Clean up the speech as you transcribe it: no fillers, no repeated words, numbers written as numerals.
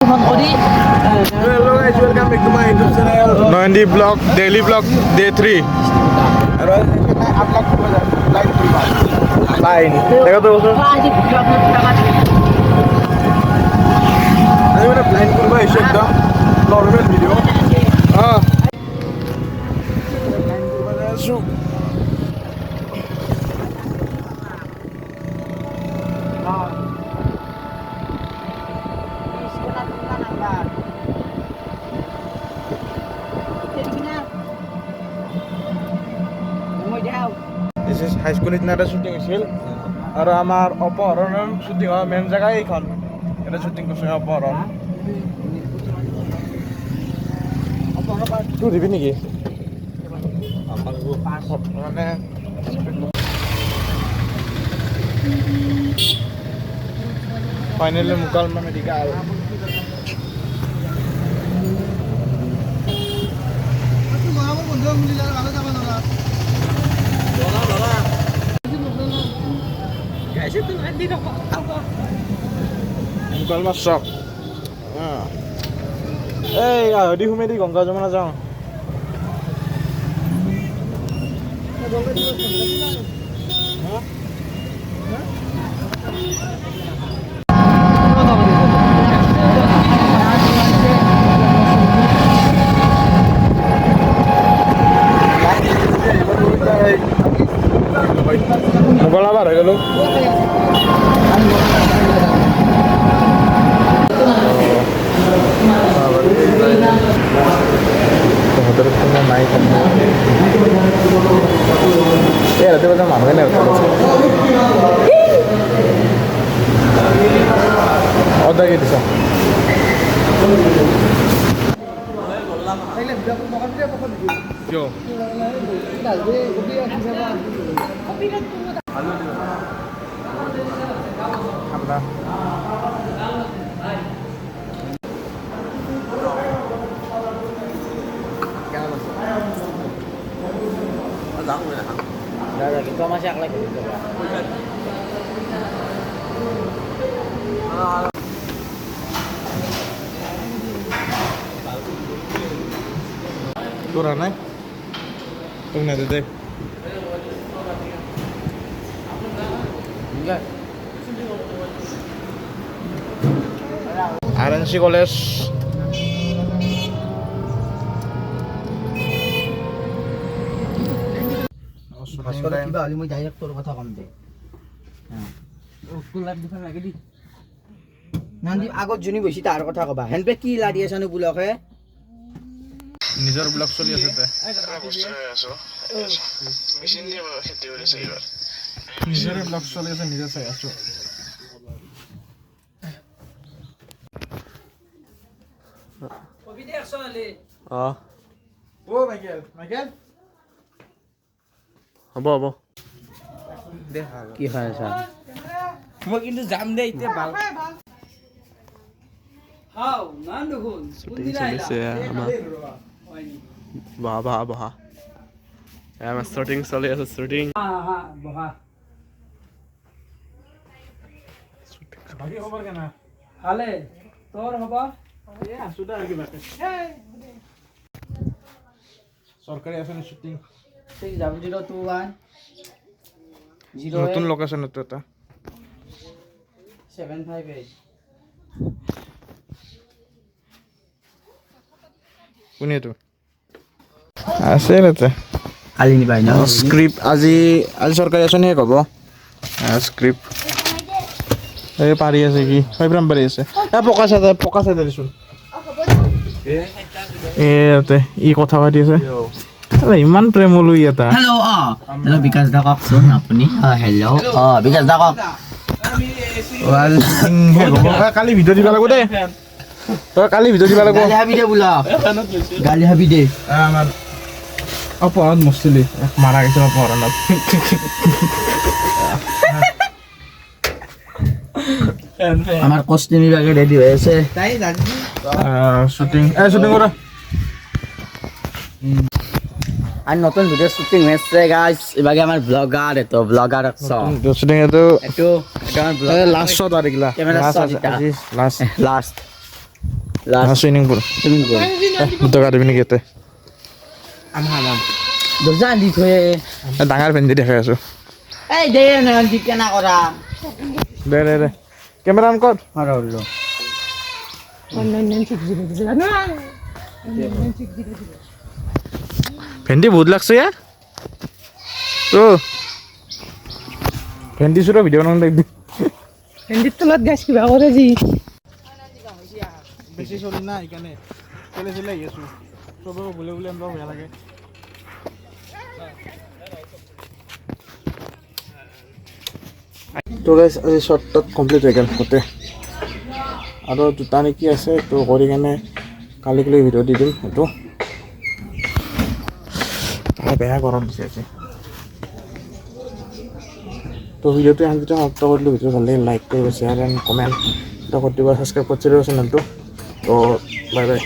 Phone কৰি Hello guys, welcome back to my YouTube channel. Noendi vlog, daily vlog, day 3. আৰু upload কৰিব যাম like কৰিবা Fine. Teka to, sir. আজি video' upload কৰা আজি মানে প্ল্যান কৰিব আহিছো একদম নৰ্মেল ভিডিঅ' Ah. প্ল্যান কৰিব যাই আছো This is high school ইতনা এটা শুটিং হৈছিল আৰু আমাৰ অপহৰণৰ শুটিং হোৱা মেইন জেগা এইখন এটা শুটিং কৰিছে অপহৰণ তোৰ দিবি নেকি মানে ফাইনেলি মুকালমা মেডিকেল মুকালমা চক এই আহদি সুমেদি গংগা যমুনা যাওঁ মোগলা বাৰ হৈ গ'লো নাই এই ৰাতিপুৱা মানুহে নাই অৰ্ডাৰ কি দিছ কিয় ঠাণ্ডা Kita masih aklek gitu. তোরা নাই তুমি না দে Enggak. RNC College কিবা হলি মই ডাইৰেক্ট তোৰ কথা কম দে তোৰ লাগ দিফাৰ লাগে দি নান্দি আগত জুনি বৈছি তাৰ কথা কবা হেনপে কি লাদি আছানো বুলকে নিজৰ ব্লগ চলি আছে তে নিজৰ ব্লগ চলি আছে নিজে চাই আছো কবি দে আসলে অ মাইকেল হ'ব দেখা কি খাই আছা মই কিন্তু যাম দে ইতে ভাল হাও নান দেখুন শ্বুটিং চলিছে আমাৰ বহা আমাৰ শ্বুটিং চলি আছে শ্বুটিং হা বহা বাকি খবৰ কেনা হালে তোর হবা এ আছো দা কিবা সরকারি আছেন শুটিং ঠিক যাব 021 নতুন লোকেশন এটা 758 কোনে তো আছে ৰেতে কালি নিবাই না স্ক্ৰিপ্ট আজি সৰকাৰি আছেন হে কব স্ক্ৰিপ্ট এই পাৰি আছে কি ফাইব্ৰাম পাৰি আছে পকা চাই দিছোন এতে ই কথা পাতি আছে ইমান প্ৰেমলু এটা হেল্ল' হেল্ল' বিকাশ দা কওকচোন আপুনি হেল্ল' বিকাশ দা কওক কালি ভিডিঅ' দিব লাগিব দেই তই কালি ভিডিঅ' দিব লাগিব গালি হাবি দে বোলা গালি হাবি দে আমাৰ অপহৰণ মছলি মাৰা গৈছে অপহৰণত আমাৰ কস্টিউম বিভাগে ৰেডি হয়েছে শুটিং কৰা আর নতুন ভিডিও শুটিং হয়েছে গাইস এবারে আমার ব্লগার এতো ব্লগার শুটিং এটো একটু আমার ব্লগ লাষ্ট শট আর এগুলা camera shot last last last swimming pool swimming pool দুটকা দিবি নেকি ইয়াতে আম দৰ্জা আনি থৈ ডাঙৰ ভেন্দি দেখাই আছোঁ এই দে নহয় কেনা কৰা দে কেমেৰা অন কৰ আৰু হলো ভেন্দি বহুত লাগছে ইয়াৰ তো ভেন্দি চুৰ ভিডিঅ' বনাব দেখবি ভেন্দিৰ তলত গাছ কিবা কৰে যি বেছি চলি না সেইকাৰণে চলে আহি আছোঁ চবকে বোলে এনেকুৱা বেয়া লাগে তো গাইছ আজি শ্বৰ্টত কমপ্লিট হৈ গ'ল গোটেই আৰু দুটা নেকি আছে তো কৰি কেনে কালিক লৈ ভিডিঅ' দি দিম সেইটো বেয়া গৰম দিছে আজি তো ভিডিঅ'টো এখন যেতিয়া সমাপ্ত কৰিলোঁ ভিডিঅ' ভাল লাগিলে লাইক কৰিব শ্বেয়াৰ এণ্ড কমেণ্ট কৰি দিব ছাবস্ক্ৰাইব কৰি দিব চেনেলটো তো বাই বাই